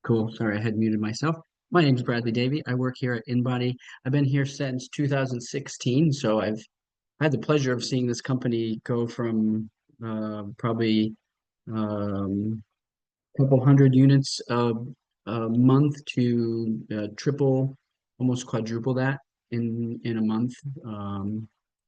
Cool. Sorry, I had muted myself. My name's Bradley Davie. I work here at InBody. I've been here since 2016, so I've had the pleasure of seeing this company go from probably a couple hundred units a month to triple, almost quadruple that in a month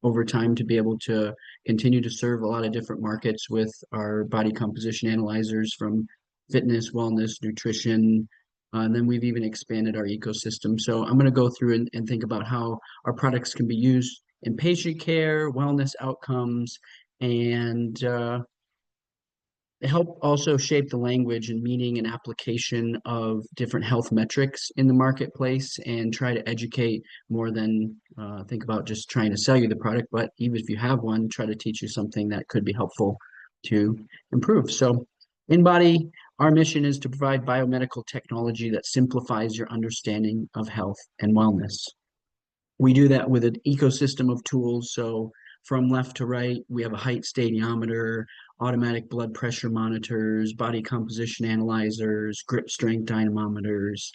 over time to be able to continue to serve a lot of different markets with our body composition analyzers from fitness, wellness, nutrition. And then we've even expanded our ecosystem. So I'm going to go through and think about how our products can be used in patient care, wellness outcomes, and help also shape the language and meaning and application of different health metrics in the marketplace and try to educate more than think about just trying to sell you the product, but even if you have one, try to teach you something that could be helpful to improve. So InBody, our mission is to provide biomedical technology that simplifies your understanding of health and wellness. We do that with an ecosystem of tools. So from left to right, we have a height stadiometer, automatic blood pressure monitors, body composition analyzers, grip strength dynamometers,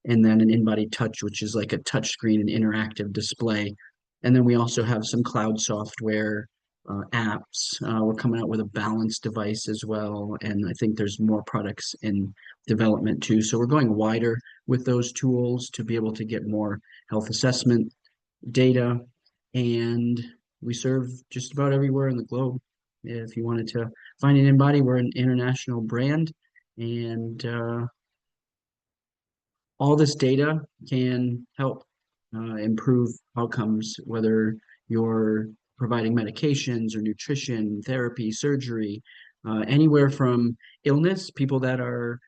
and then an InBody Touch, which is like a touch screen and interactive display. And then we also have some cloud software apps. We're coming out with a balance device as well. And I think there's more products in development too. So we're going wider with those tools to be able to get more health assessment data, and we serve just about everywhere in the globe. If you wanted to find an InBody, we're an international brand, and all this data can help improve outcomes, whether you're providing medications or nutrition, therapy, surgery, anywhere from illness, people that are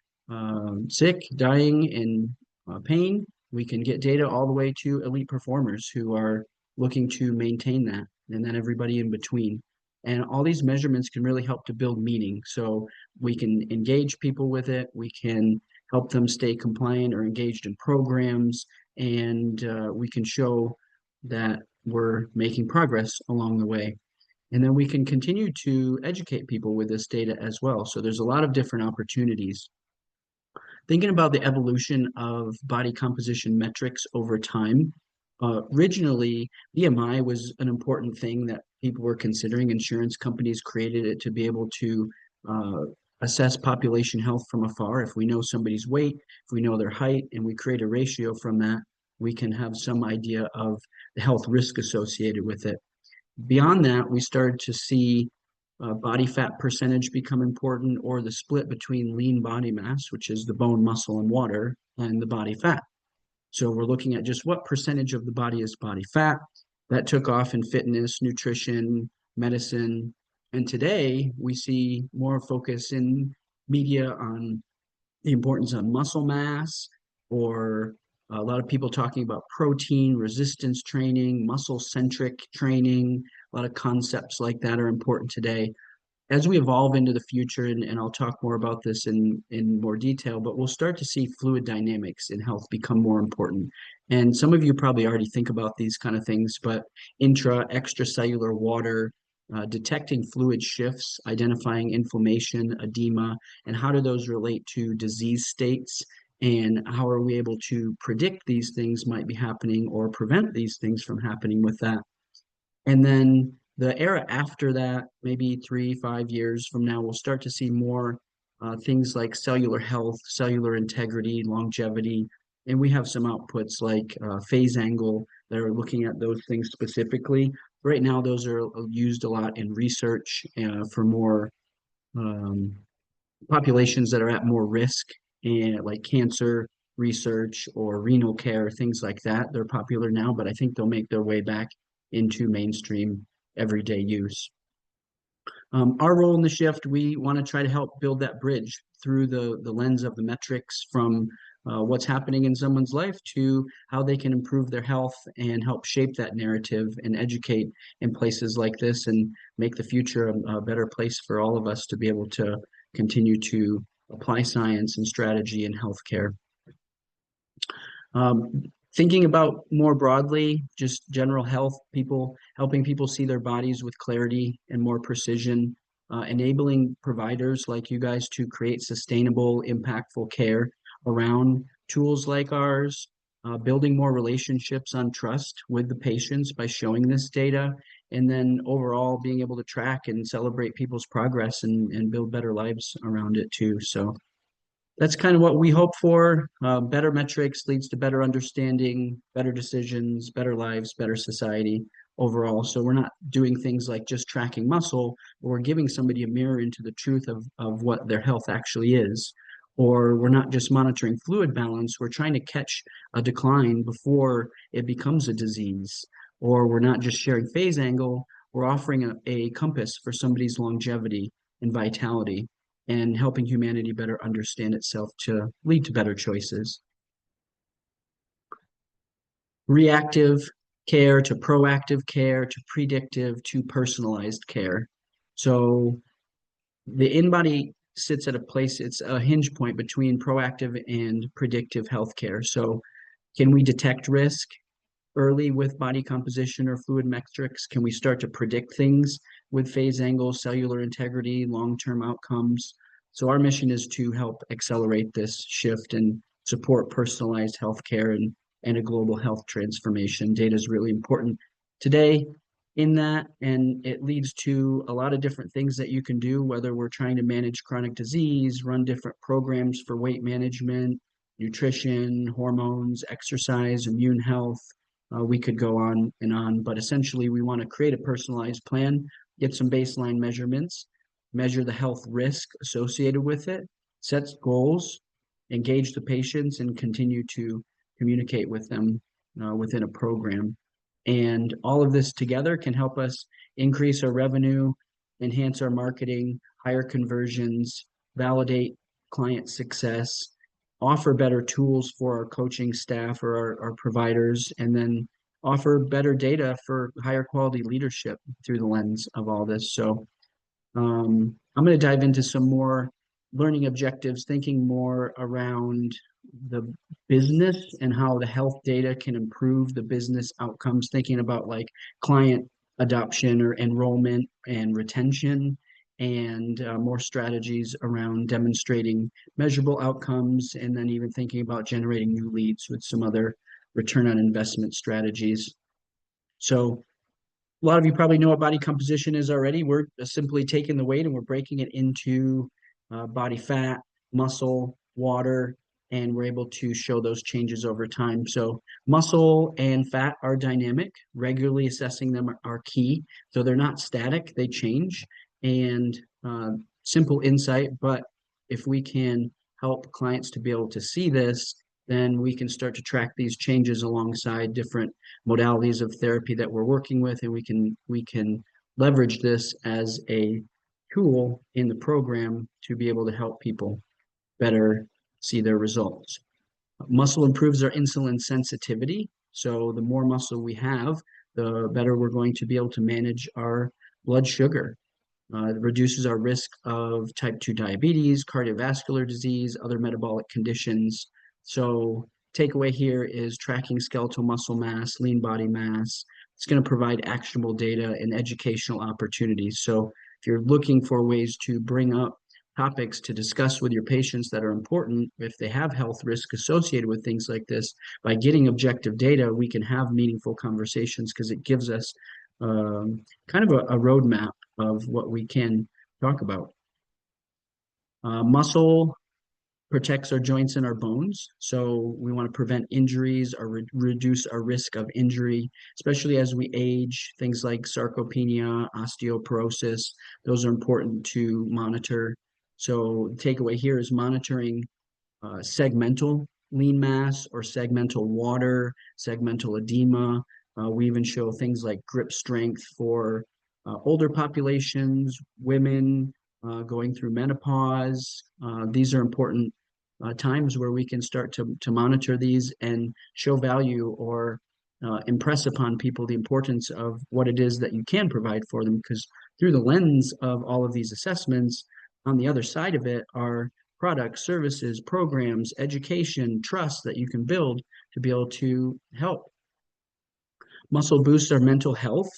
sick, dying, in pain. We can get data all the way to elite performers who are looking to maintain that, and then everybody in between. And all these measurements can really help to build meaning. So we can engage people with it. We can help them stay compliant or engaged in programs. And we can show that we're making progress along the way. And then we can continue to educate people with this data as well. So there's a lot of different opportunities. Thinking about the evolution of body composition metrics over time, originally BMI was an important thing that people were considering. Insurance companies created it to be able to assess population health from afar. If we know somebody's weight, if we know their height, and we create a ratio from that, we can have some idea of the health risk associated with it. Beyond that, we started to see body fat percentage become important, or the split between lean body mass, which is the bone, muscle, and water, and the body fat. So we're looking at just what percentage of the body is body fat. That took off in fitness, nutrition, medicine. And today we see more focus in media on the importance of muscle mass, or a lot of people talking about protein, resistance training, muscle-centric training. A lot of concepts like that are important today. As we evolve into the future, and I'll talk more about this in more detail, but we'll start to see fluid dynamics in health become more important. And some of you probably already think about these kind of things, but extracellular water, detecting fluid shifts, identifying inflammation, edema, and how do those relate to disease states, and how are we able to predict these things might be happening or prevent these things from happening with that. And then the era after that, maybe 3-5 years from now, we'll start to see more things like cellular health, cellular integrity, longevity. And we have some outputs like phase angle that are looking at those things specifically. Right now, those are used a lot in research for more populations that are at more risk, and like cancer research or renal care, things like that. They're popular now, but I think they'll make their way back into mainstream everyday use. Our role in the shift, we want to try to help build that bridge through the lens of the metrics from what's happening in someone's life to how they can improve their health and help shape that narrative and educate in places like this and make the future a better place for all of us to be able to continue to apply science and strategy in healthcare. Thinking about more broadly, just general health, helping people see their bodies with clarity and more precision, enabling providers like you guys to create sustainable, impactful care. around tools like ours, building more relationships on trust with the patients by showing this data, and then overall being able to track and celebrate people's progress and build better lives around it too. So that's kind of what we hope for. Better metrics leads to better understanding, better decisions, better lives, better society overall. So we're not doing things like just tracking muscle, but we're giving somebody a mirror into the truth of what their health actually is. Or we're not just monitoring fluid balance, we're trying to catch a decline before it becomes a disease. Or we're not just sharing phase angle, we're offering a compass for somebody's longevity and vitality and helping humanity better understand itself to lead to better choices. Reactive care to proactive care to predictive to personalized care. So the InBody sits at a place, it's a hinge point between proactive and predictive healthcare. So can we detect risk early with body composition or fluid metrics? Can we start to predict things with phase angle, cellular integrity, long-term outcomes? So our mission is to help accelerate this shift and support personalized healthcare and a global health transformation. Data is really important today in that, and it leads to a lot of different things that you can do, whether we're trying to manage chronic disease, run different programs for weight management, nutrition, hormones, exercise, immune health. We could go on, but essentially we want to create a personalized plan, get some baseline measurements, measure the health risk associated with it, set goals, engage the patients, and continue to communicate with them within a program. And all of this together can help us increase our revenue, enhance our marketing, higher conversions, validate client success, offer better tools for our coaching staff or our providers, and then offer better data for higher quality leadership through the lens of all this. So I'm going to dive into some more learning objectives, thinking more around the business and how the health data can improve the business outcomes, thinking about like client adoption or enrollment and retention, and more strategies around demonstrating measurable outcomes, and then even thinking about generating new leads with some other return on investment strategies. So a lot of you probably know what body composition is already. We're simply taking the weight and we're breaking it into body fat, muscle, water, and we're able to show those changes over time. So muscle and fat are dynamic. Regularly assessing them are key. So they're not static, they change. And simple insight, but if we can help clients to be able to see this, then we can start to track these changes alongside different modalities of therapy that we're working with, and we can leverage this as a tool in the program to be able to help people better see their results. Muscle improves our insulin sensitivity. So the more muscle we have, the better we're going to be able to manage our blood sugar. It reduces our risk of type 2 diabetes, cardiovascular disease, other metabolic conditions. So takeaway here is tracking skeletal muscle mass, lean body mass. It's going to provide actionable data and educational opportunities. So if you're looking for ways to bring up topics to discuss with your patients that are important, if they have health risk associated with things like this, by getting objective data, we can have meaningful conversations because it gives us kind of a roadmap of what we can talk about. Muscle protects our joints and our bones. So we want to prevent injuries or reduce our risk of injury, especially as we age. Things like sarcopenia, osteoporosis, those are important to monitor. So the takeaway here is monitoring segmental lean mass or segmental water, segmental edema. We even show things like grip strength for older populations, women going through menopause. These are important times where we can start to monitor these and show value or impress upon people the importance of what it is that you can provide for them, because through the lens of all of these assessments, on the other side of it are products, services, programs, education, trust that you can build to be able to help. Muscle boosts our mental health.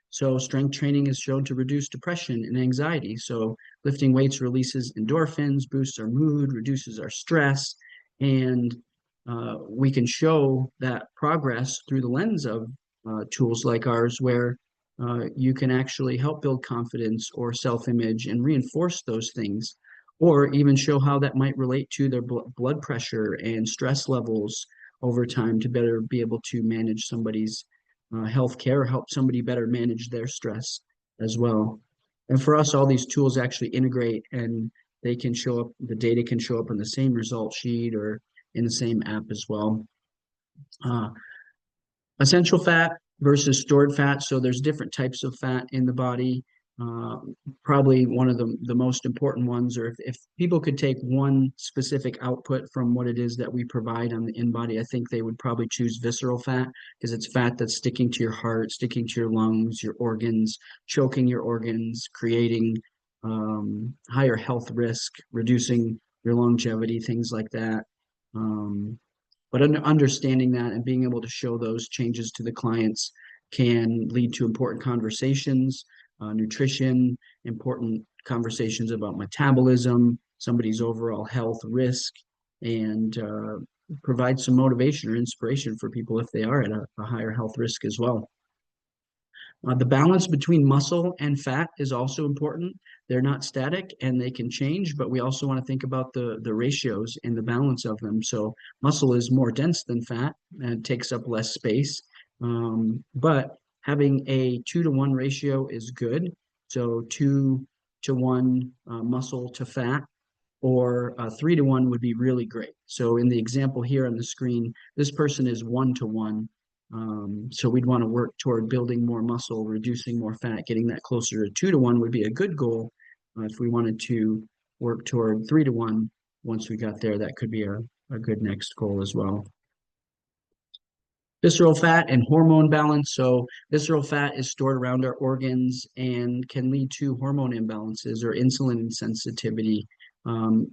So strength training is shown to reduce depression and anxiety. So lifting weights releases endorphins, boosts our mood, reduces our stress, And we can show that progress through the lens of tools like ours, where you can actually help build confidence or self-image and reinforce those things, or even show how that might relate to their blood pressure and stress levels over time to better be able to manage somebody's health care, help somebody better manage their stress as well. And for us, all these tools actually integrate, and they can show up, the data can show up on the same result sheet or in the same app as well. Uh, Essential fat versus stored fat. So there's different types of fat in the body. Uh, Probably one of the most important ones, or if people could take one specific output from what it is that we provide on the InBody, I think they would probably choose visceral fat, because it's fat that's sticking to your heart, sticking to your lungs, your organs, choking your organs, creating higher health risk, reducing your longevity, things like that. Um, but understanding that and being able to show those changes to the clients can lead to important conversations, nutrition, important conversations about metabolism, somebody's overall health risk, and provide some motivation or inspiration for people if they are at a higher health risk as well. The balance between muscle and fat is also important. They're not static and they can change, but we also want to think about the ratios and the balance of them. So muscle is more dense than fat and takes up less space. But having a 2-to-1 ratio is good. So 2-to-1 muscle to fat, or 3-to-1 would be really great. So in the example here on the screen, this person is 1-to-1. So we'd want to work toward building more muscle, reducing more fat, getting that closer to 2-to-1 would be a good goal. If we wanted to work toward 3-to-1, once we got there, that could be a good next goal as well. Visceral fat and hormone balance. So visceral fat is stored around our organs and can lead to hormone imbalances or insulin insensitivity,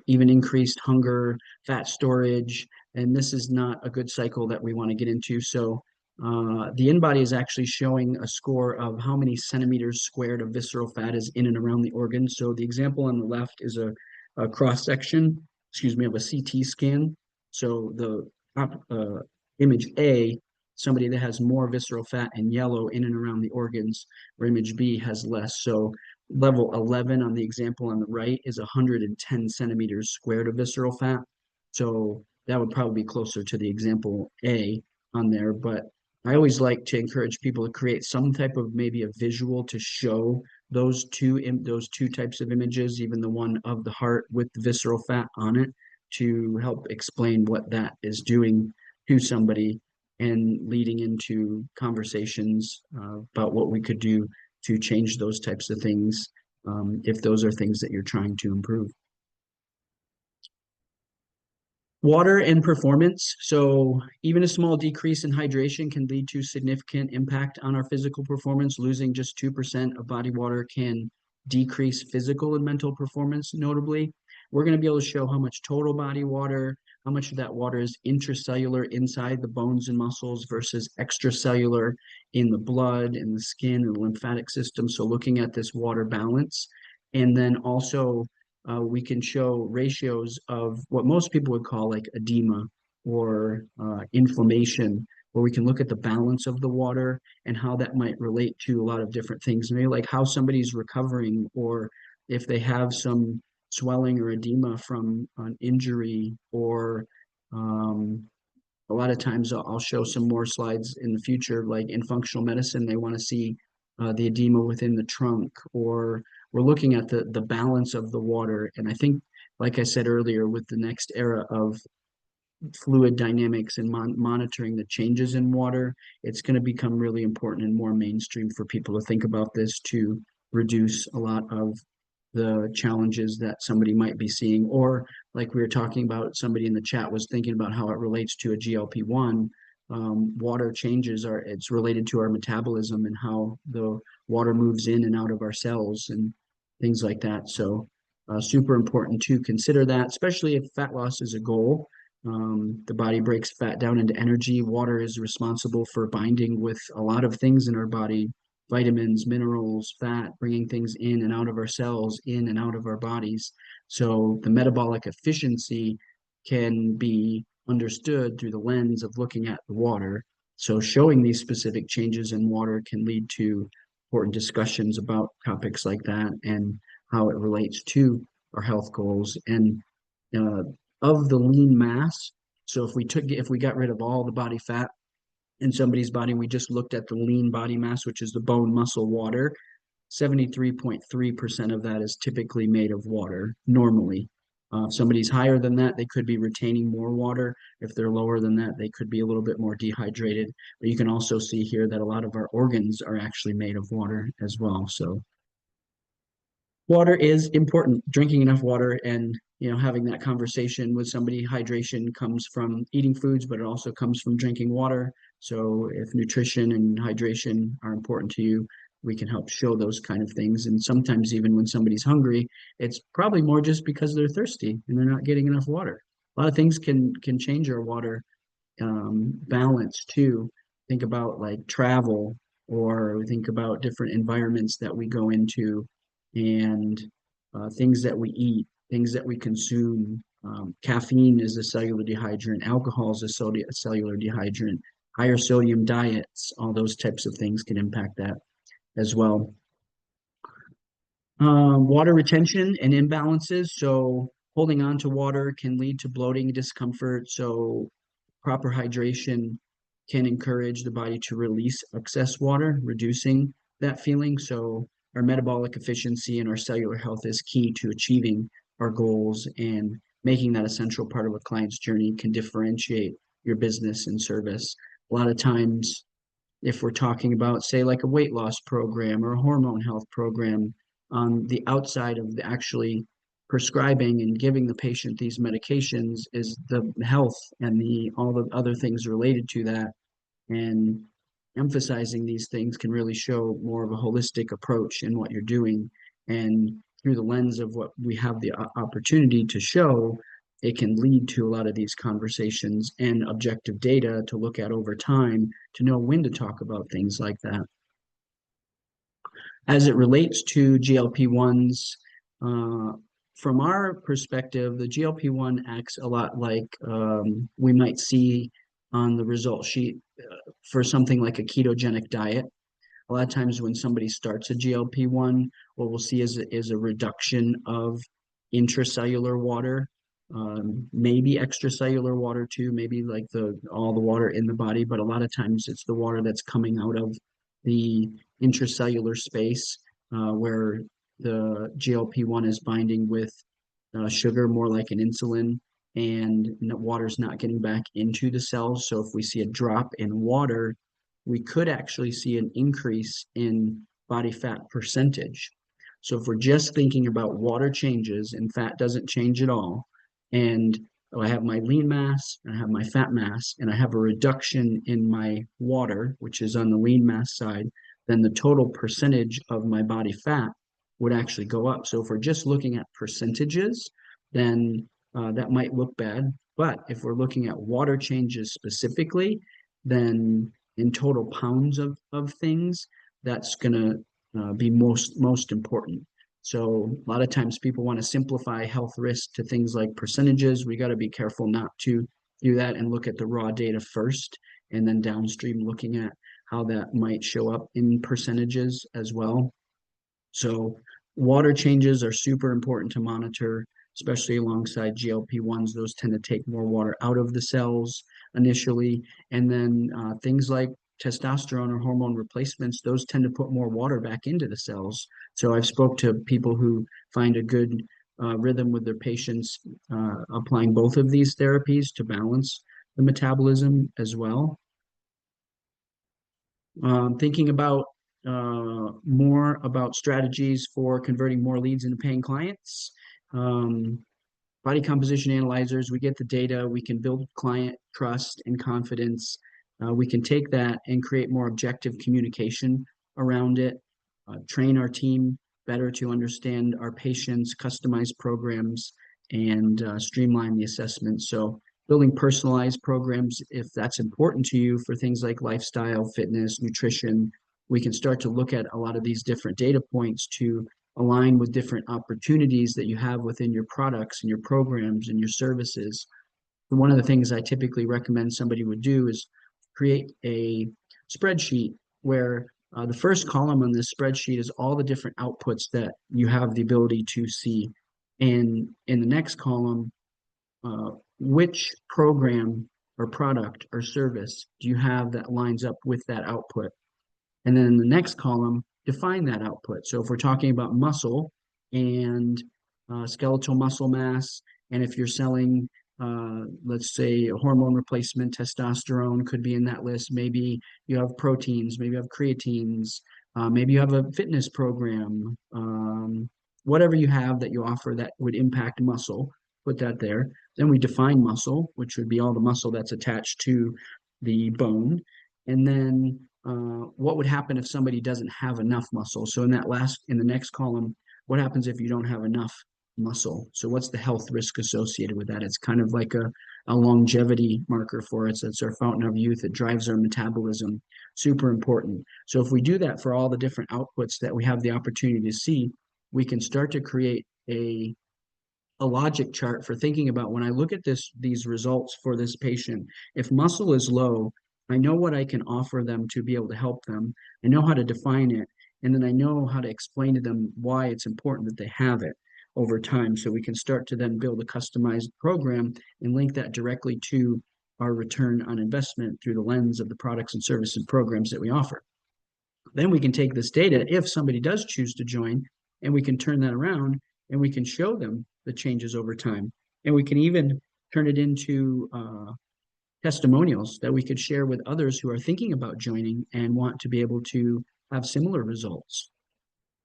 even increased hunger, fat storage, and this is not a good cycle that we want to get into. So the InBody is actually showing a score of how many centimeters squared of visceral fat is in and around the organ. So the example on the left is a cross section, excuse me, of a CT scan. So the top image A, somebody that has more visceral fat in yellow in and around the organs, where image B has less. So level 11 on the example on the right is 110 centimeters squared of visceral fat. So that would probably be closer to the example A on there. But I always like to encourage people to create some type of maybe a visual to show those two types of images, even the one of the heart with the visceral fat on it, to help explain what that is doing to somebody and leading into conversations about what we could do to change those types of things, if those are things that you're trying to improve. Water and performance. So even a small decrease in hydration can lead to significant impact on our physical performance. Losing just 2% of body water can decrease physical and mental performance notably. We're going to be able to show how much total body water, how much of that water is intracellular inside the bones and muscles versus extracellular in the blood, in the skin, and the lymphatic system. So looking at this water balance. And then also we can show ratios of what most people would call like edema or inflammation, where we can look at the balance of the water and how that might relate to a lot of different things, maybe like how somebody's recovering, or if they have some swelling or edema from an injury, or a lot of times I'll show some more slides in the future, like in functional medicine, they want to see the edema within the trunk, or we're looking at the balance of the water. And I think, like I said earlier, with the next era of fluid dynamics and monitoring the changes in water, it's going to become really important and more mainstream for people to think about this to reduce a lot of the challenges that somebody might be seeing. Or like we were talking about, somebody in the chat was thinking about how it relates to a GLP-1. Water changes are, it's related to our metabolism and how the water moves in and out of our cells and things like that. So super important to consider that, especially if fat loss is a goal. The body breaks fat down into energy. Water is responsible for binding with a lot of things in our body: vitamins, minerals, fat, bringing things in and out of our cells, in and out of our bodies. So the metabolic efficiency can be understood through the lens of looking at the water. So showing these specific changes in water can lead to important discussions about topics like that and how it relates to our health goals. And uh, of the lean mass, so if we got rid of all the body fat in somebody's body, we just looked at the lean body mass, which is the bone, muscle, water. 73.3% of that is typically made of water normally. If somebody's higher than that, they could be retaining more water. If they're lower than that, they could be a little bit more dehydrated. But you can also see here that a lot of our organs are actually made of water as well. So water is important. Drinking enough water and having that conversation with somebody. Hydration comes from eating foods, but it also comes from drinking water. So if nutrition and hydration are important to you, we can help show those kind of things. And sometimes even when somebody's hungry, it's probably more just because they're thirsty and they're not getting enough water. A lot of things can change our water balance too. Think about like travel, or think about different environments that we go into, and things that we eat, things that we consume. Caffeine is a cellular dehydrant, alcohol is a cellular dehydrant, higher sodium diets, all those types of things can impact that as well. Water retention and imbalances. So holding on to water can lead to bloating, discomfort. So proper hydration can encourage the body to release excess water, reducing that feeling. So our metabolic efficiency and our cellular health is key to achieving our goals, and making that a central part of a client's journey can differentiate your business and service. A lot of times, if we're talking about, say, like a weight loss program or a hormone health program, on the outside of the actually prescribing and giving the patient these medications is the health and the all the other things related to that. And emphasizing these things can really show more of a holistic approach in what you're doing. And through the lens of what we have the opportunity to show, it can lead to a lot of these conversations and objective data to look at over time to know when to talk about things like that. As it relates to GLP-1s, from our perspective, the GLP-1 acts a lot like we might see on the result sheet for something like a ketogenic diet. A lot of times when somebody starts a GLP-1, what we'll see is a reduction of intracellular water, maybe extracellular water too, maybe like all the water in the body, but a lot of times it's the water that's coming out of the intracellular space, where the GLP-1 is binding with sugar, more like an insulin, and water's not getting back into the cells. So if we see a drop in water, we could actually see an increase in body fat percentage. So if we're just thinking about water changes and fat doesn't change at all, and I have my lean mass, and I have my fat mass, and I have a reduction in my water, which is on the lean mass side, then the total percentage of my body fat would actually go up. So if we're just looking at percentages, then that might look bad. But if we're looking at water changes specifically, then in total pounds of things, that's going to be most important. So a lot of times people want to simplify health risk to things like percentages. We got to be careful not to do that and look at the raw data first, and then downstream looking at how that might show up in percentages as well. So water changes are super important to monitor, especially alongside GLP-1s. Those tend to take more water out of the cells initially. And then things like testosterone or hormone replacements, those tend to put more water back into the cells. So I've spoke to people who find a good rhythm with their patients applying both of these therapies to balance the metabolism as well. Thinking about more about strategies for converting more leads into paying clients. Um, Body composition analyzers, we get the data, we can build client trust and confidence. We can take that and create more objective communication around it, train our team better to understand our patients, customize programs, and streamline the assessment. So building personalized programs, if that's important to you for things like lifestyle, fitness, nutrition, we can start to look at a lot of these different data points to align with different opportunities that you have within your products and your programs and your services. one of the things I typically recommend somebody would do is create a spreadsheet where the first column on this spreadsheet is all the different outputs that you have the ability to see. And in the next column, which program or product or service do you have that lines up with that output? And then in the next column, define that output. So if we're talking about muscle and skeletal muscle mass, and if you're selling, let's say, a hormone replacement, testosterone could be in that list. Maybe you have proteins, maybe you have creatines, maybe you have a fitness program, whatever you have that you offer that would impact muscle, put that there. Then we define muscle, which would be all the muscle that's attached to the bone. And then what would happen if somebody doesn't have enough muscle? So in the next column, what happens if you don't have enough muscle? So what's the health risk associated with that? It's kind of like a longevity marker for us. It's our fountain of youth. It drives our metabolism. Super important. So if we do that for all the different outputs that we have the opportunity to see, we can start to create a logic chart for thinking about when I look at these results for this patient. If muscle is low, I know what I can offer them to be able to help them. I know how to define it, and then I know how to explain to them why it's important that they have it over time. So we can start to then build a customized program and link that directly to our return on investment through the lens of the products and services and programs that we offer. Then we can take this data, if somebody does choose to join, and we can turn that around and we can show them the changes over time. And we can even turn it into testimonials that we could share with others who are thinking about joining and want to be able to have similar results.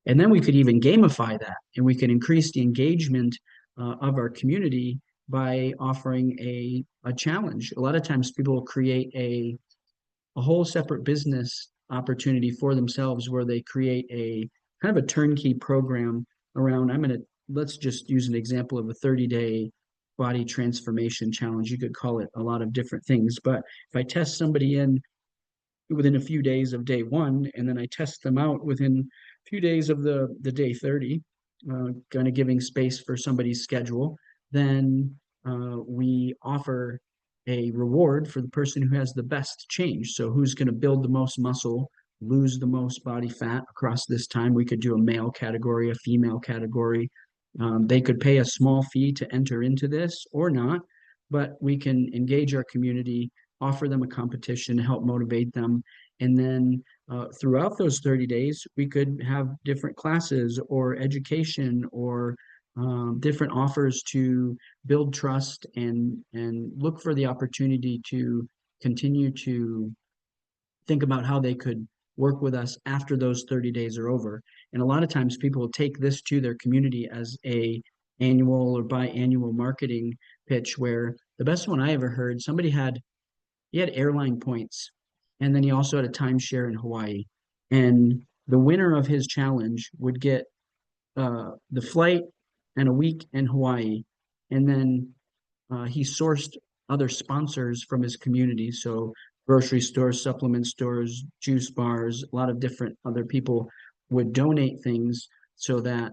And then we could even gamify that, and we can increase the engagement of our community by offering a challenge. A lot of times people will create a whole separate business opportunity for themselves where they create a kind of a turnkey program around, let's just use an example of a 30-day body transformation challenge. You could call it a lot of different things, but if I test somebody in within a few days of day one, and then I test them out within a few days of the day 30, kind of giving space for somebody's schedule, then we offer a reward for the person who has the best change. So who's going to build the most muscle, lose the most body fat across this time. We could do a male category, a female category. They could pay a small fee to enter into this or not, but we can engage our community, offer them a competition to help motivate them. And then throughout those 30 days, we could have different classes or education or different offers to build trust and look for the opportunity to continue to think about how they could work with us after those 30 days are over. And a lot of times people will take this to their community as a annual or biannual marketing pitch, where the best one I ever heard, he had airline points, and then he also had a timeshare in Hawaii. And the winner of his challenge would get the flight and a week in Hawaii. And then he sourced other sponsors from his community. So grocery stores, supplement stores, juice bars, a lot of different other people would donate things so that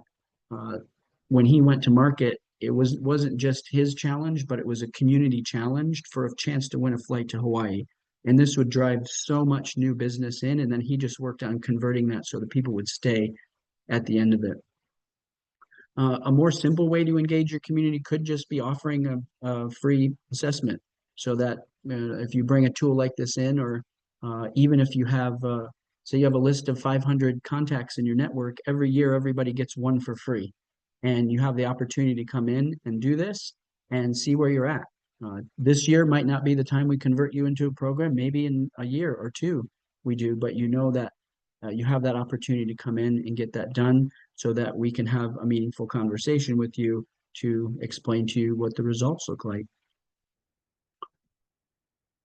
when he went to market, wasn't just his challenge, but it was a community challenge for a chance to win a flight to Hawaii. And this would drive so much new business in. And then he just worked on converting that so that people would stay at the end of it. A more simple way to engage your community could just be offering a free assessment, so that if you bring a tool like this in, or even if you have, say you have a list of 500 contacts in your network, every year everybody gets one for free. And you have the opportunity to come in and do this and see where you're at. This year might not be the time we convert you into a program. Maybe in a year or two we do, but you know that you have that opportunity to come in and get that done so that we can have a meaningful conversation with you to explain to you what the results look like.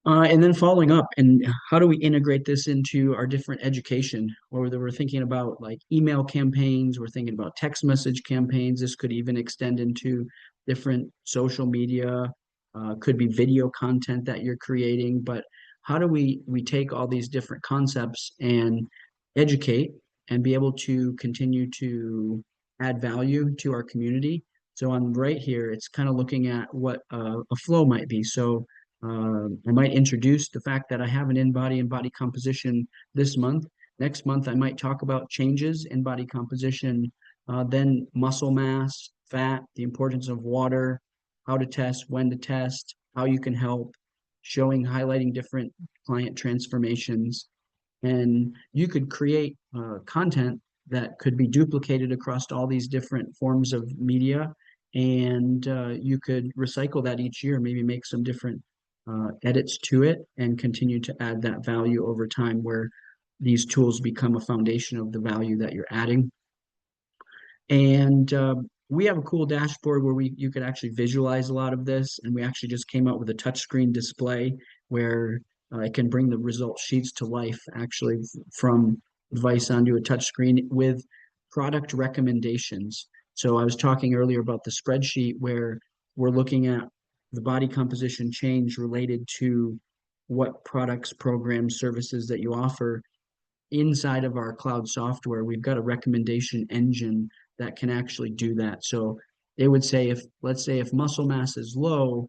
And then following up, and how do we integrate this into our different education? Or whether we're thinking about like email campaigns, we're thinking about text message campaigns. This could even extend into different social media, could be video content that you're creating. But how do we take all these different concepts and educate and be able to continue to add value to our community So on right here, it's kind of looking at what a flow might be. So I might introduce the fact that I have an in-body and body composition this month. Next month, I might talk about changes in body composition, then muscle mass, fat, the importance of water, how to test, when to test, how you can help, showing, highlighting different client transformations. And you could create content that could be duplicated across all these different forms of media. And you could recycle that each year, maybe make some different edits to it and continue to add that value over time where these tools become a foundation of the value that you're adding. And we have a cool dashboard where you could actually visualize a lot of this. And we actually just came out with a touchscreen display where it can bring the result sheets to life, actually from device onto a touchscreen with product recommendations. So I was talking earlier about the spreadsheet where we're looking at the body composition change related to what products, programs, services that you offer inside of our cloud software. We've got a recommendation engine that can actually do that. So it would say if, let's say, if muscle mass is low,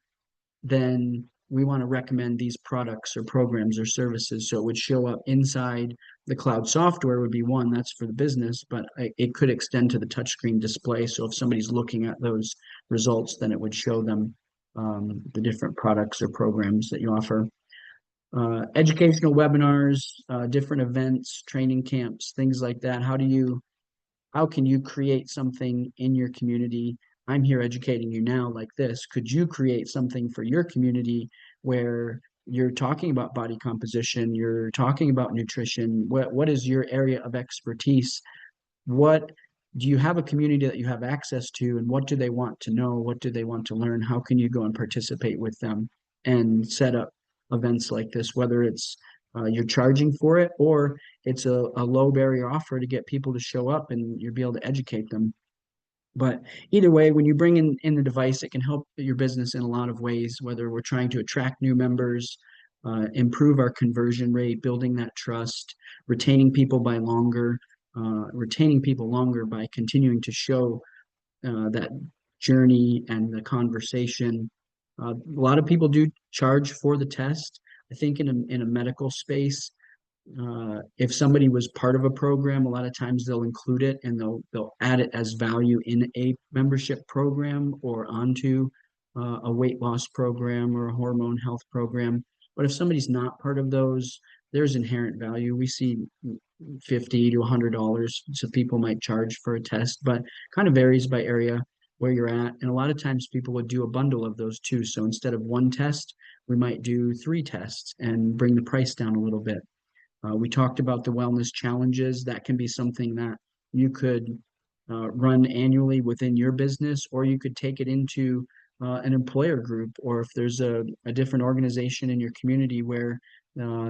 then we want to recommend these products or programs or services. So it would show up inside the cloud software would be one, that's for the business, but it could extend to the touchscreen display. So if somebody's looking at those results, then it would show them the different products or programs that you offer. Educational webinars, different events, training camps, things like that. How can you create something in your community? I'm here educating you now like this. Could you create something for your community where you're talking about body composition, you're talking about nutrition? What is your area of expertise? What do you have a community that you have access to, and what do they want to know? What do they want to learn? How can you go and participate with them and set up events like this, whether it's you're charging for it or it's a low barrier offer to get people to show up and you'll be able to educate them. But either way, when you bring in the device, it can help your business in a lot of ways, whether we're trying to attract new members, improve our conversion rate, building that trust, retaining people by longer, retaining people longer by continuing to show that journey and the conversation. A lot of people do charge for the test. I think in a medical space, if somebody was part of a program, a lot of times they'll include it and they'll add it as value in a membership program or onto a weight loss program or a hormone health program. But if somebody's not part of those, there's inherent value. We see $50 to $100, so people might charge for a test, but kind of varies by area where you're at. And a lot of times people would do a bundle of those two. So instead of one test, we might do 3 tests and bring the price down a little bit. We talked about the wellness challenges. That can be something that you could run annually within your business, or you could take it into an employer group, or if there's a different organization in your community where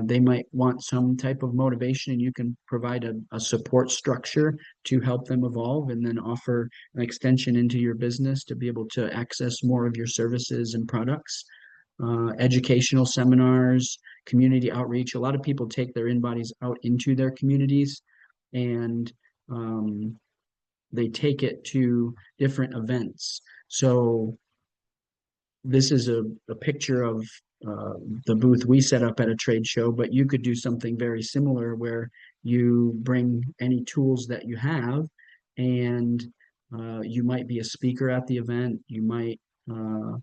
they might want some type of motivation and you can provide a support structure to help them evolve and then offer an extension into your business to be able to access more of your services and products. Educational seminars, community outreach. A lot of people take their InBodies out into their communities and they take it to different events. So this is a picture of the booth we set up at a trade show, but you could do something very similar where you bring any tools that you have and you might be a speaker at the event. You might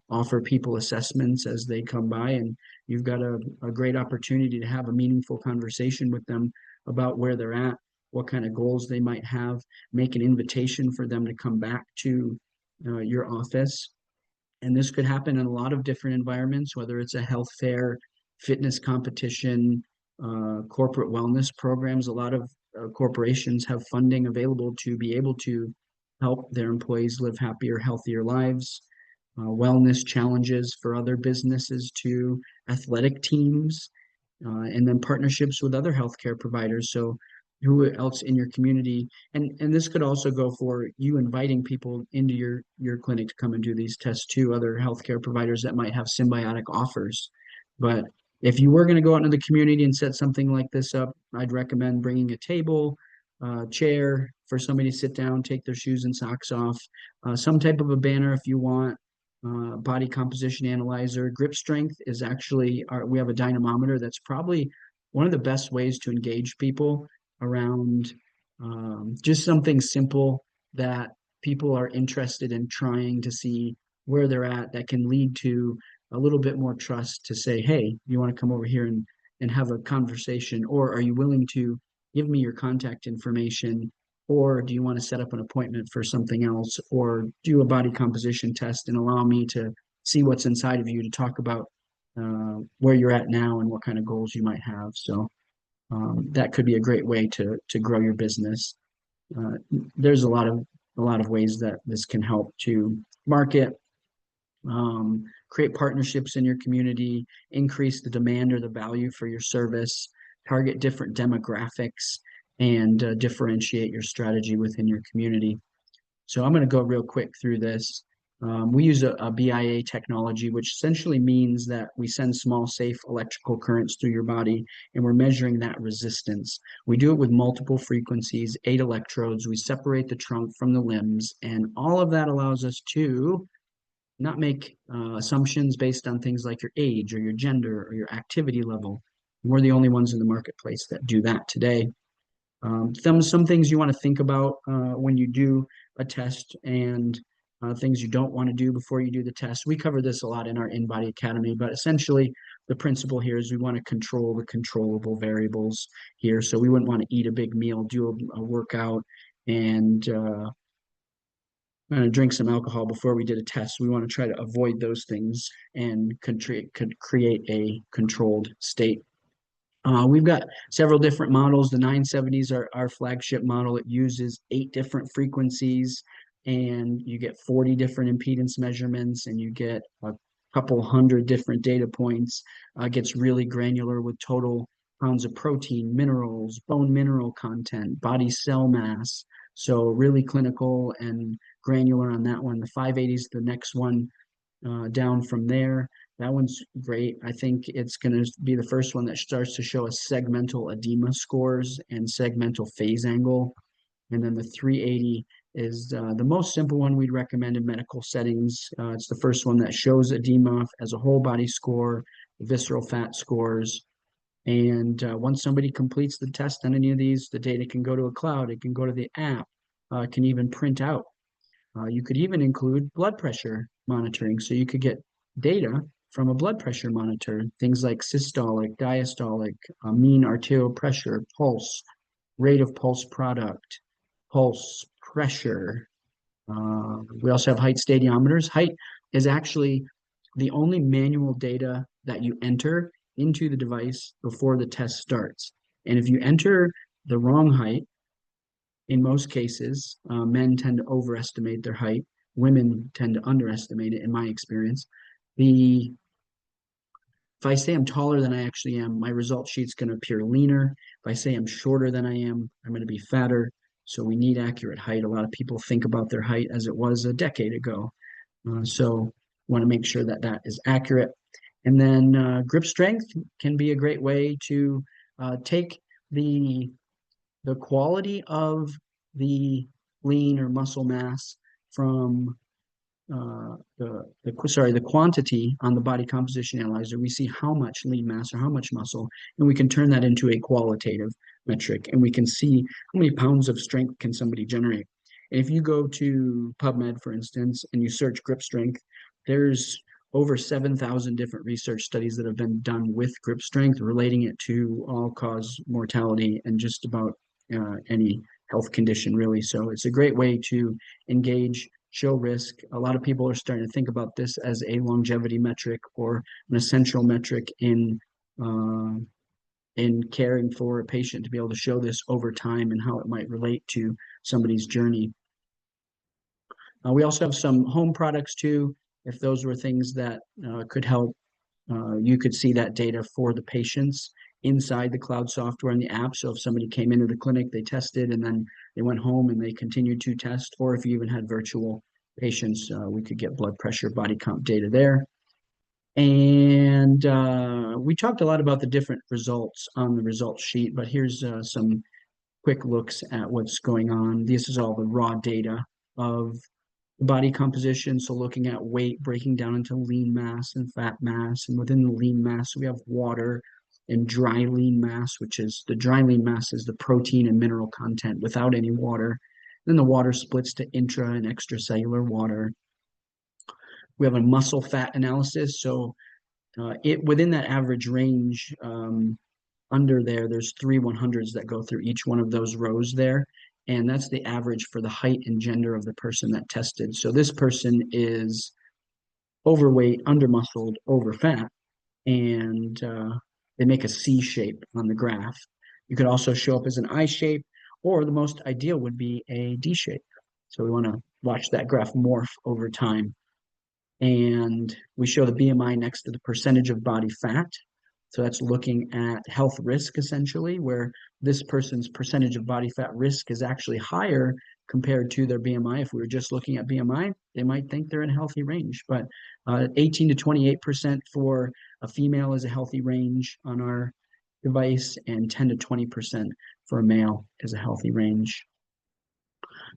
offer people assessments as they come by, and you've got a great opportunity to have a meaningful conversation with them about where they're at, what kind of goals they might have, make an invitation for them to come back to your office. And this could happen in a lot of different environments, whether it's a health fair, fitness competition, corporate wellness programs. A lot of corporations have funding available to be able to help their employees live happier, healthier lives. Wellness challenges for other businesses to athletic teams, and then partnerships with other healthcare providers. So who else in your community, and this could also go for you inviting people into your clinic to come and do these tests too, other healthcare providers that might have symbiotic offers. But if you were going to go out into the community and set something like this up, I'd recommend bringing a table, chair for somebody to sit down, take their shoes and socks off, some type of a banner if you want, body composition analyzer. Grip strength is actually we have a dynamometer that's probably one of the best ways to engage people around just something simple that people are interested in trying to see where they're at, that can lead to a little bit more trust to say, hey, you want to come over here and have a conversation, or are you willing to give me your contact information, or do you want to set up an appointment for something else, or do a body composition test and allow me to see what's inside of you, to talk about where you're at now and what kind of goals you might have. So that could be a great way to grow your business. Uh, there's a lot of ways that this can help to market, create partnerships in your community, increase the demand or the value for your service, target different demographics, and differentiate your strategy within your community. So I'm going to go real quick through this. We use a BIA technology, which essentially means that we send small, safe electrical currents through your body, and we're measuring that resistance. We do it with multiple frequencies, 8 electrodes. We separate the trunk from the limbs, and all of that allows us to not make assumptions based on things like your age or your gender or your activity level. We're the only ones in the marketplace that do that today. Some things you want to think about when you do a test, and things you don't want to do before you do the test. We cover this a lot in our InBody Academy, but essentially the principle here is we want to control the controllable variables here. So we wouldn't want to eat a big meal, do a workout, and drink some alcohol before we did a test. We want to try to avoid those things and could create a controlled state. We've got several different models. The 970s are our flagship model. It uses 8 different frequencies, and you get 40 different impedance measurements, and you get a couple hundred different data points. Gets really granular with total pounds of protein, minerals, bone mineral content, body cell mass. So really clinical and granular on that one. The 580s, the next one down from there. That one's great. I think it's going to be the first one that starts to show us segmental edema scores and segmental phase angle. And then the 380 is the most simple one we'd recommend in medical settings. It's the first one that shows edema as a whole body score, visceral fat scores. And once somebody completes the test on any of these, the data can go to a cloud, it can go to the app, it can even print out. You could even include blood pressure monitoring. So you could get data from a blood pressure monitor, things like systolic, diastolic, mean arterial pressure, pulse, rate of pulse product, pulse pressure. We also have height stadiometers. Height is actually the only manual data that you enter into the device before the test starts. And if you enter the wrong height, in most cases, men tend to overestimate their height. Women tend to underestimate it, in my experience. If I say I'm taller than I actually am, my result sheet's going to appear leaner. If I say I'm shorter than I am, I'm going to be fatter. So we need accurate height. A lot of people think about their height as it was a decade ago. So want to make sure that that is accurate. And then grip strength can be a great way to take the quality of the lean or muscle mass from the quantity on the body composition analyzer. We see how much lean mass or how much muscle, and we can turn that into a qualitative metric, and we can see how many pounds of strength can somebody generate. And if you go to PubMed, for instance, and you search grip strength, there's over 7,000 different research studies that have been done with grip strength, relating it to all-cause mortality and just about any health condition, really. So it's a great way to engage, show risk. A lot of people are starting to think about this as a longevity metric or an essential metric in caring for a patient, to be able to show this over time and how it might relate to somebody's journey. We also have some home products too. If those were things that could help, you could see that data for the patients inside the cloud software and the app. So if somebody came into the clinic, they tested, and then they went home and they continued to test, or if you even had virtual patients, we could get blood pressure, body comp data there. And we talked a lot about the different results on the result sheet, but here's some quick looks at what's going on. This is all the raw data of body composition. So looking at weight, breaking down into lean mass and fat mass. And within the lean mass, we have water and dry lean mass, which is the dry lean mass is the protein and mineral content without any water. Then the water splits to intra and extracellular water. We have a muscle fat analysis. So it within that average range, under there's 3 100s that go through each one of those rows there. And that's the average for the height and gender of the person that tested. So this person is overweight, undermuscled, over fat, and they make a C shape on the graph. You could also show up as an I shape, or the most ideal would be a D shape. So we want to watch that graph morph over time. And we show the BMI next to the percentage of body fat. So that's looking at health risk essentially, where this person's percentage of body fat risk is actually higher compared to their BMI. If we were just looking at BMI, they might think they're in a healthy range, but 18 to 28% for a female is a healthy range on our device, and 10 to 20% for a male is a healthy range.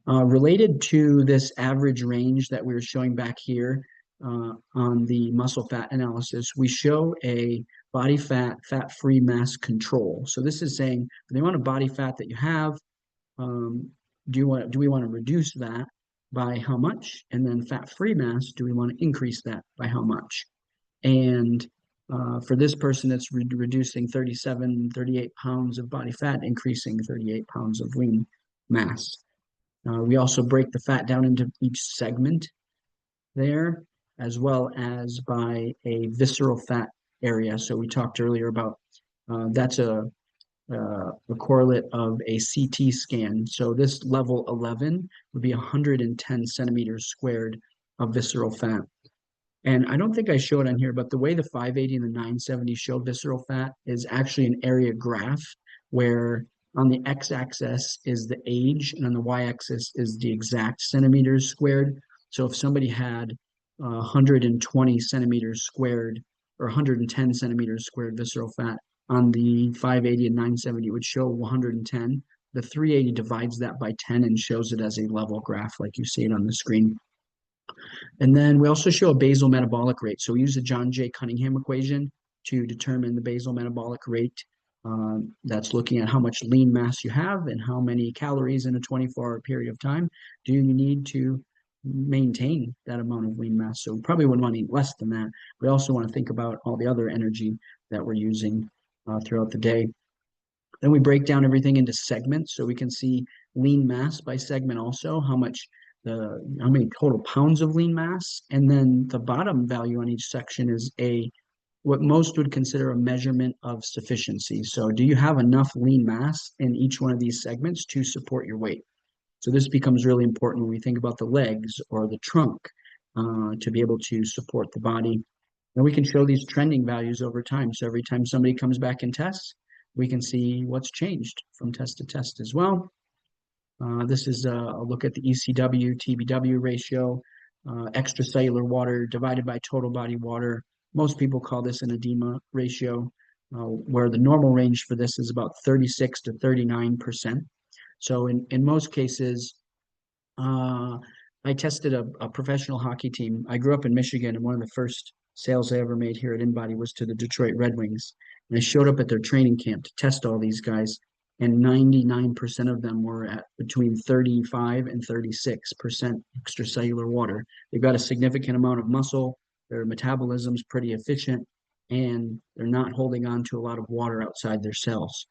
Related to this average range that we were showing back here on the muscle fat analysis, we show a body fat, fat-free mass control. So this is saying for the amount of body fat that you have, do we want to reduce that by how much? And then fat-free mass, do we want to increase that by how much? And for this person, it's reducing 38 pounds of body fat, increasing 38 pounds of lean mass. We also break the fat down into each segment there, as well as by a visceral fat area. So we talked earlier about that's a correlate of a CT scan. So this level 11 would be 110 centimeters squared of visceral fat. And I don't think I showed on here, but the way the 580 and the 970 show visceral fat is actually an area graph where on the x-axis is the age and on the y-axis is the exact centimeters squared. So if somebody had 120 centimeters squared or 110 centimeters squared visceral fat on the 580 and 970, it would show 110. The 380 divides that by 10 and shows it as a level graph like you see it on the screen. And then we also show a basal metabolic rate. So we use the John J. Cunningham equation to determine the basal metabolic rate. That's looking at how much lean mass you have and how many calories in a 24-hour period of time do you need to maintain that amount of lean mass. So we probably wouldn't want to eat less than that. We also want to think about all the other energy that we're using throughout the day. Then we break down everything into segments so we can see lean mass by segment also, how many total pounds of lean mass. And then the bottom value on each section is what most would consider a measurement of sufficiency. So do you have enough lean mass in each one of these segments to support your weight? So this becomes really important when we think about the legs or the trunk to be able to support the body. And we can show these trending values over time. So every time somebody comes back and tests, we can see what's changed from test to test as well. This is a look at the ECW, TBW ratio, extracellular water divided by total body water. Most people call this an edema ratio, where the normal range for this is about 36 to 39%. So in most cases, I tested a professional hockey team. I grew up in Michigan, and one of the first sales I ever made here at InBody was to the Detroit Red Wings. And I showed up at their training camp to test all these guys, and 99% of them were at between 35 and 36% extracellular water. They've got a significant amount of muscle, their metabolism's pretty efficient, and they're not holding on to a lot of water outside their cells.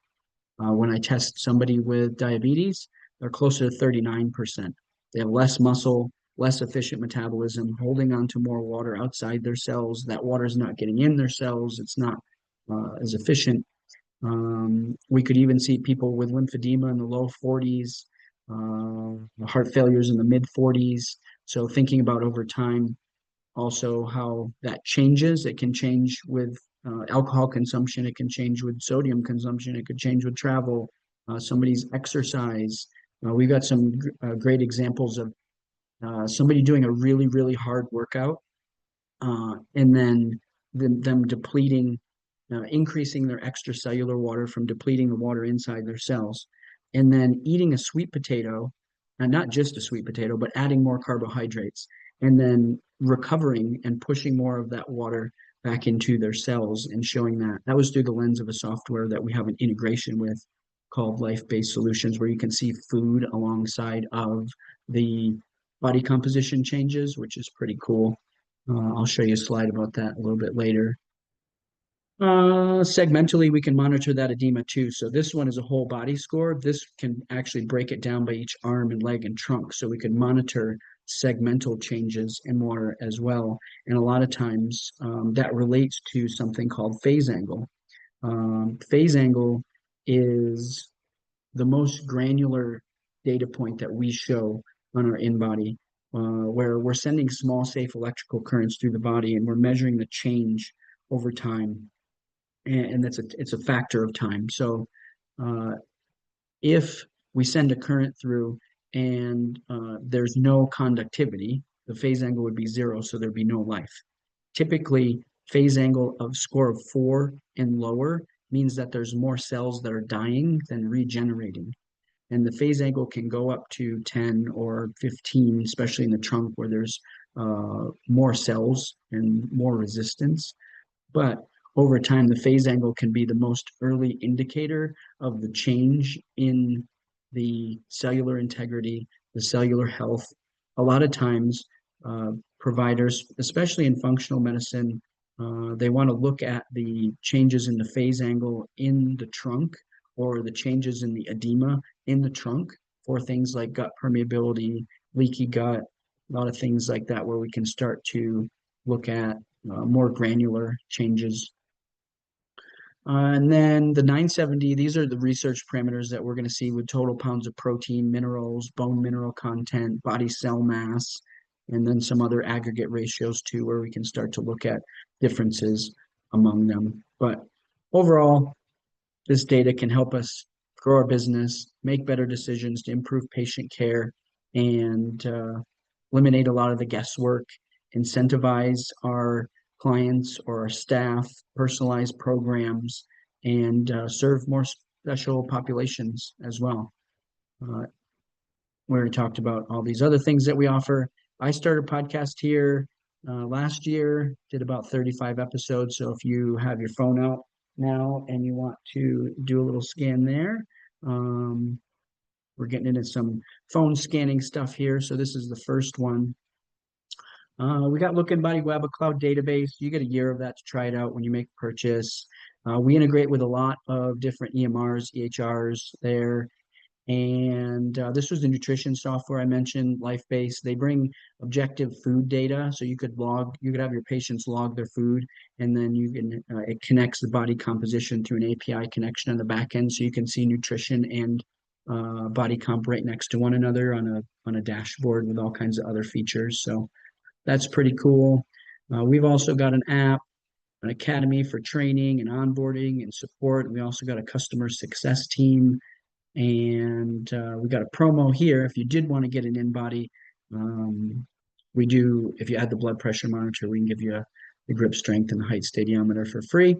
When I test somebody with diabetes, they're closer to 39%. They have less muscle, less efficient metabolism, holding on to more water outside their cells. That water is not getting in their cells. It's not as efficient. We could even see people with lymphedema in the low 40s, heart failures in the mid 40s. So thinking about over time, also how that changes. It can change with alcohol consumption. It can change with sodium consumption. It could change with travel, somebody's exercise. We've got some great examples of somebody doing a really, really hard workout and then them depleting, increasing their extracellular water from depleting the water inside their cells. and then eating a sweet potato, and not just a sweet potato, but adding more carbohydrates, and then recovering and pushing more of that water back into their cells and showing that. That was through the lens of a software that we have an integration with called Life-Based Solutions, where you can see food alongside of the body composition changes, which is pretty cool. I'll show you a slide about that a little bit later. Segmentally, we can monitor that edema too. So this one is a whole body score. This can actually break it down by each arm and leg and trunk. So we can monitor segmental changes and more as well. And a lot of times that relates to something called phase angle. Phase angle is the most granular data point that we show on our InBody, where we're sending small, safe electrical currents through the body and we're measuring the change over time, and it's a factor of time. So uh, if we send a current through and there's no conductivity, the phase angle would be zero, so there'd be no life. Typically, phase angle of score of 4 and lower means that there's more cells that are dying than regenerating. And the phase angle can go up to 10 or 15, especially in the trunk where there's more cells and more resistance. But over time, the phase angle can be the most early indicator of the change in the cellular integrity, the cellular health. A lot of times, uh, providers, especially in functional medicine, they want to look at the changes in the phase angle in the trunk or the changes in the edema in the trunk for things like gut permeability, leaky gut, a lot of things like that, where we can start to look at more granular changes. And then the 970, these are the research parameters that we're going to see with total pounds of protein, minerals, bone mineral content, body cell mass, and then some other aggregate ratios too, where we can start to look at differences among them. But overall, this data can help us grow our business, make better decisions to improve patient care, and eliminate a lot of the guesswork, incentivize our clients or our staff, personalize programs, and serve more special populations as well. Uh, we already talked about all these other things that we offer. I started a podcast here last year, did about 35 episodes. So if you have your phone out now and you want to do a little scan there, um, we're getting into some phone scanning stuff here. So this is the first one. We got Look InBody Web, a cloud database. You get a year of that to try it out when you make a purchase. We integrate with a lot of different EMRs, EHRs there. And this was the nutrition software I mentioned, Life-Based. They bring objective food data, so you could have your patients log their food, and then it connects the body composition through an API connection on the back end, so you can see nutrition and body comp right next to one another on a dashboard with all kinds of other features. So that's pretty cool. We've also got an app, an academy for training and onboarding and support. We also got a customer success team, and we got a promo here. If you did want to get an InBody, we do. If you add the blood pressure monitor, we can give you the grip strength and the height stadiometer for free.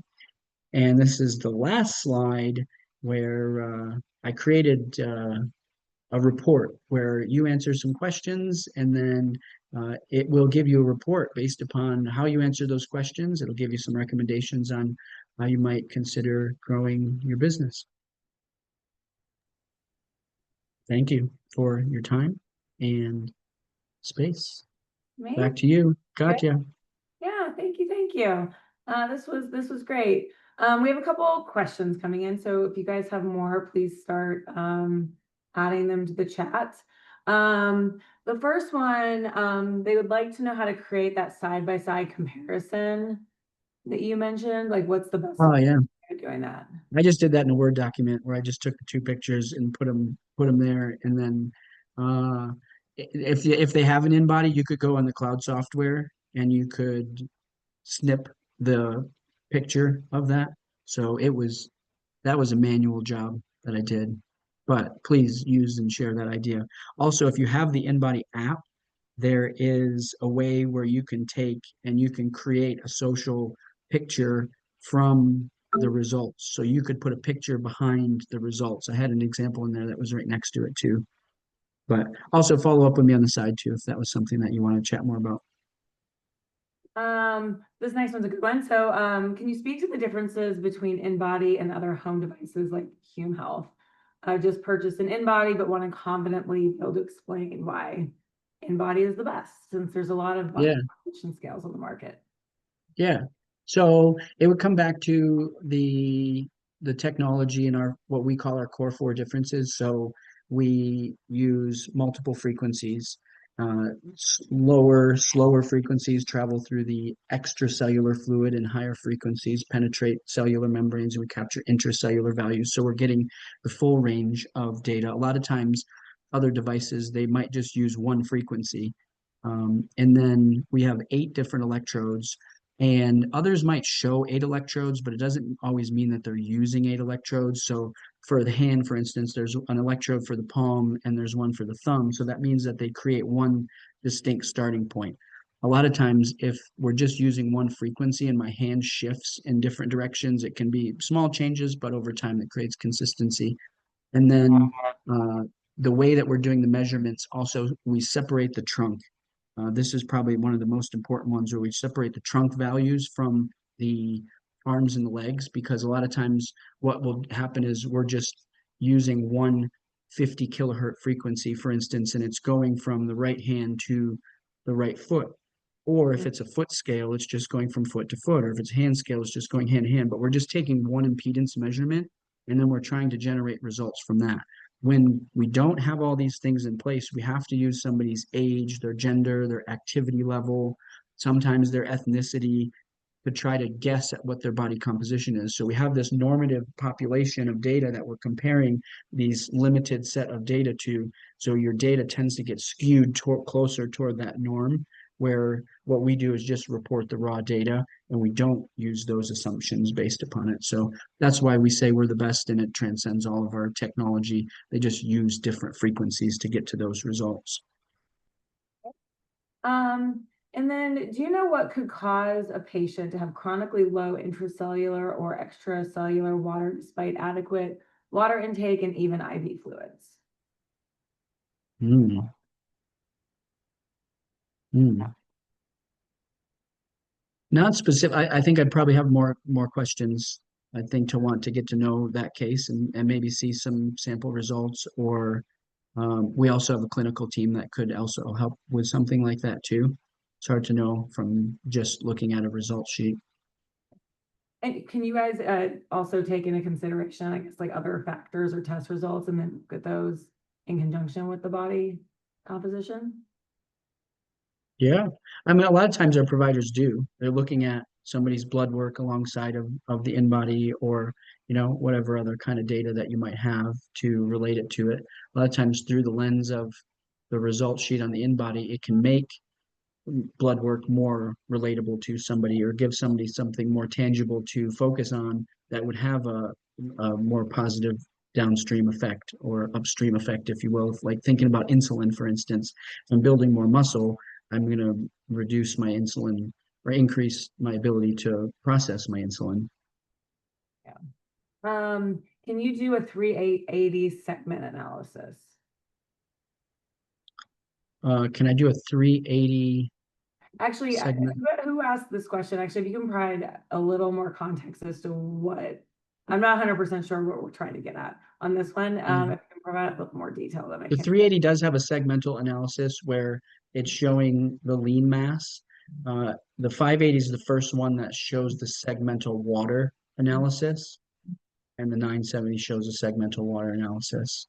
And this is the last slide where I created a report where you answer some questions, and then it will give you a report based upon how you answer those questions. It'll give you some recommendations on how you might consider growing your business. Thank you for your time and space. Back to you, Katya. Yeah, thank you, thank you. This was great. We have a couple questions coming in, so if you guys have more, please start adding them to the chat. The first one, they would like to know how to create that side-by-side comparison that you mentioned. Like, what's the best Oh way yeah, of doing that? I just did that in a Word document where I just took the two pictures and put them there, and then if they have an InBody, you could go on the cloud software and you could snip the picture of that. So that was a manual job that I did. But please use and share that idea. Also, if you have the InBody app, there is a way where you can take and you can create a social picture from the results. So you could put a picture behind the results. I had an example in there that was right next to it too. But also follow up with me on the side too if that was something that you want to chat more about. This next one's a good one. So, can you speak to the differences between InBody and other home devices like Hume Health? I just purchased an InBody, but want to confidently be able to explain why InBody is the best, since there's a lot of body Yeah. composition scales on the market. Yeah. So it would come back to the technology and our what we call our core four differences. So we use multiple frequencies. Slower frequencies travel through the extracellular fluid, and higher frequencies penetrate cellular membranes, and we capture intracellular values. So we're getting the full range of data. A lot of times, other devices, they might just use one frequency. And then we have 8 different electrodes, and others might show 8 electrodes, but it doesn't always mean that they're using 8 electrodes. So for the hand, for instance, there's an electrode for the palm and there's one for the thumb. So that means that they create one distinct starting point. A lot of times, if we're just using one frequency and my hand shifts in different directions, it can be small changes, but over time it creates consistency. And then the way that we're doing the measurements, also, we separate the trunk. This is probably one of the most important ones where we separate the trunk values from the arms and the legs, because a lot of times what will happen is we're just using one 50 kilohertz frequency, for instance, and it's going from the right hand to the right foot. Or if it's a foot scale, it's just going from foot to foot. Or if it's hand scale, it's just going hand to hand. But we're just taking one impedance measurement and then we're trying to generate results from that. When we don't have all these things in place, we have to use somebody's age, their gender, their activity level, sometimes their ethnicity, to try to guess at what their body composition is. So we have this normative population of data that we're comparing these limited set of data to. So your data tends to get skewed closer toward that norm, where what we do is just report the raw data and we don't use those assumptions based upon it. So that's why we say we're the best, and it transcends all of our technology. They just use different frequencies to get to those results. And then do you know what could cause a patient to have chronically low intracellular or extracellular water despite adequate water intake and even IV fluids? Mm, mm. Not specific. I think I'd probably have more questions. I think to want to get to know that case and maybe see some sample results, or we also have a clinical team that could also help with something like that too. It's hard to know from just looking at a result sheet. And can you guys also take into consideration, I guess, like other factors or test results and then look at those in conjunction with the body composition? Yeah. I mean, a lot of times our providers do. They're looking at somebody's blood work alongside of the InBody, or, whatever other kind of data that you might have to relate it to it. A lot of times through the lens of the result sheet on the InBody, it can make blood work more relatable to somebody, or give somebody something more tangible to focus on that would have a more positive downstream effect or upstream effect, if you will. If, like thinking about insulin, for instance, if I'm building more muscle, I'm going to reduce my insulin or increase my ability to process my insulin. Yeah. Can you do a 380 segment analysis? Can I do a 380 Actually, segment? who asked this question? Actually, if you can provide a little more context as to what, I'm not 100% sure what we're trying to get at on this one. Yeah. If you can provide a little more detail, then I The can. 380 does have a segmental analysis where it's showing the lean mass. The 580 is the first one that shows the segmental water analysis, and the 970 shows a segmental water analysis.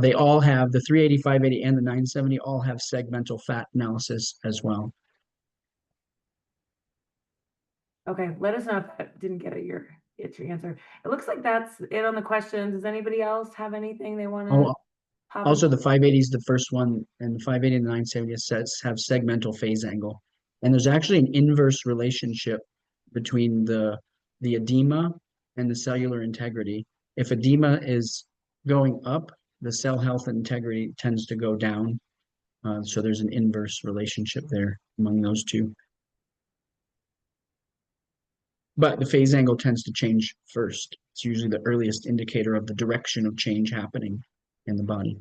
They all have the 380, 580, and the 970 all have segmental fat analysis as well. Okay, let us know if that didn't get your answer. It looks like that's it on the questions. Does anybody else have anything they want to Oh, pop in? also the 580 is the first one, and the 580 and the 970 sets have segmental phase angle. And there's actually an inverse relationship between the edema and the cellular integrity. If edema is going up, the cell health and integrity tends to go down. So there's an inverse relationship there among those two. but the phase angle tends to change first. It's usually the earliest indicator of the direction of change happening in the body.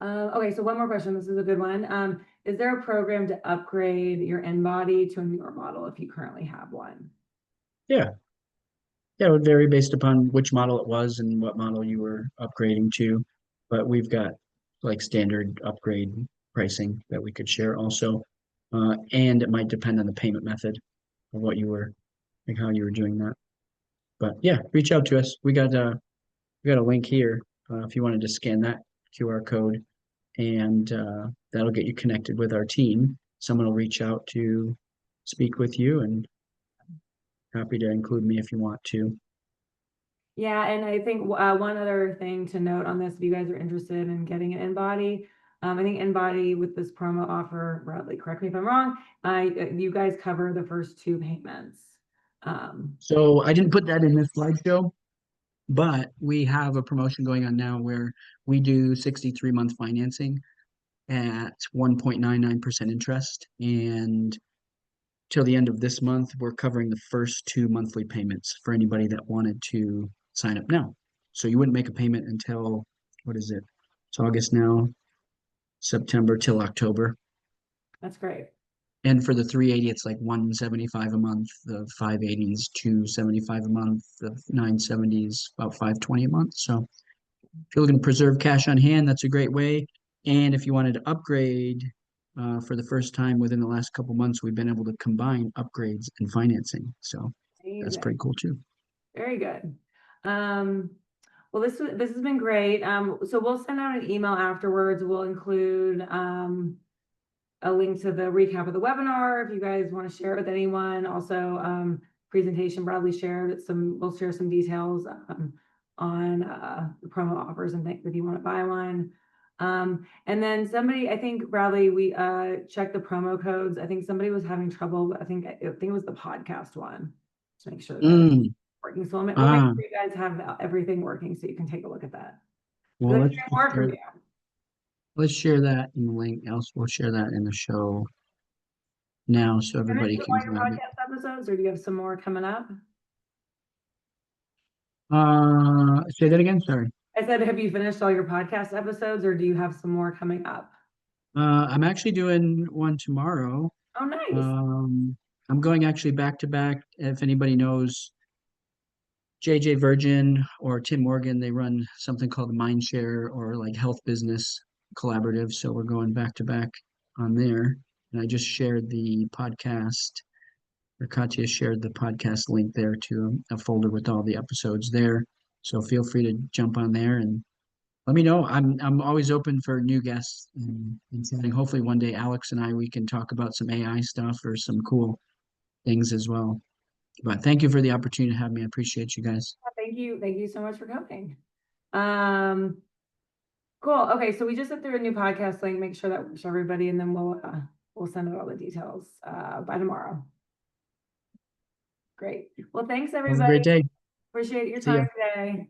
Okay, so one more question. This is a good one. Is there a program to upgrade your InBody to a newer model if you currently have one? Yeah. Yeah, it would vary based upon which model it was and what model you were upgrading to. But we've got like standard upgrade pricing that we could share also. And it might depend on the payment method of what you were, like how you were doing that. But yeah, reach out to us. We got a link here if you wanted to scan that QR code, and that'll get you connected with our team. Someone will reach out to speak with you, and happy to include me if you want to. Yeah, and I think one other thing to note on this, if you guys are interested in getting an InBody, I think InBody with this promo offer, Bradley, correct me if I'm wrong, you guys cover the first 2 payments. So I didn't put that in this slideshow, but we have a promotion going on now where we do 63-month financing at 1.99% interest. And till the end of this month, we're covering the first 2 monthly payments for anybody that wanted to sign up now. So you wouldn't make a payment until, what is it? It's August now, September till October. That's great. And for the 380, it's like 175 a month. The 580s, 275 a month. The 970s, about 520 a month. So if you're looking to preserve cash on hand, that's a great way. And if you wanted to upgrade for the first time within the last couple months, we've been able to combine upgrades and financing. So that's Amazing. pretty cool too. Very good. Well, this has been great. So we'll send out an email afterwards. We'll include a link to the recap of the webinar if you guys want to share it with anyone. Also, presentation Bradley shared we'll share some details on the promo offers and things if you want to buy one. And then somebody, I think Bradley, we checked the promo codes. I think somebody was having trouble. I think it was the podcast one. To make sure that it's working. So we'll make sure you guys have everything working so you can take a look at that. Well, Let's hear more from you. let's share that in the link. Else we'll share that in the show now so everybody can Finish all your grab it. podcast episodes, or do you have some more coming up? Say that again. Sorry. I said, have you finished all your podcast episodes, or do you have some more coming up? I'm actually doing one tomorrow. Oh, nice. I'm going actually back to back. If anybody knows JJ Virgin or Tim Morgan, they run something called Mindshare or like Health Business Collaborative. So we're going back to back on there. And I just shared the podcast, or Katya shared the podcast link there to a folder with all the episodes there. So feel free to jump on there and let me know. I'm always open for new guests and chatting. Hopefully one day Alex and we can talk about some AI stuff or some cool things as well. But thank you for the opportunity to have me. I appreciate you guys. Thank you. Thank you so much for coming. Cool. Okay, so we just sent through a new podcast link. Make sure that works for everybody, and then we'll send out all the details by tomorrow. Great. Well, thanks everybody. Have a great day. Appreciate your See ya. time today.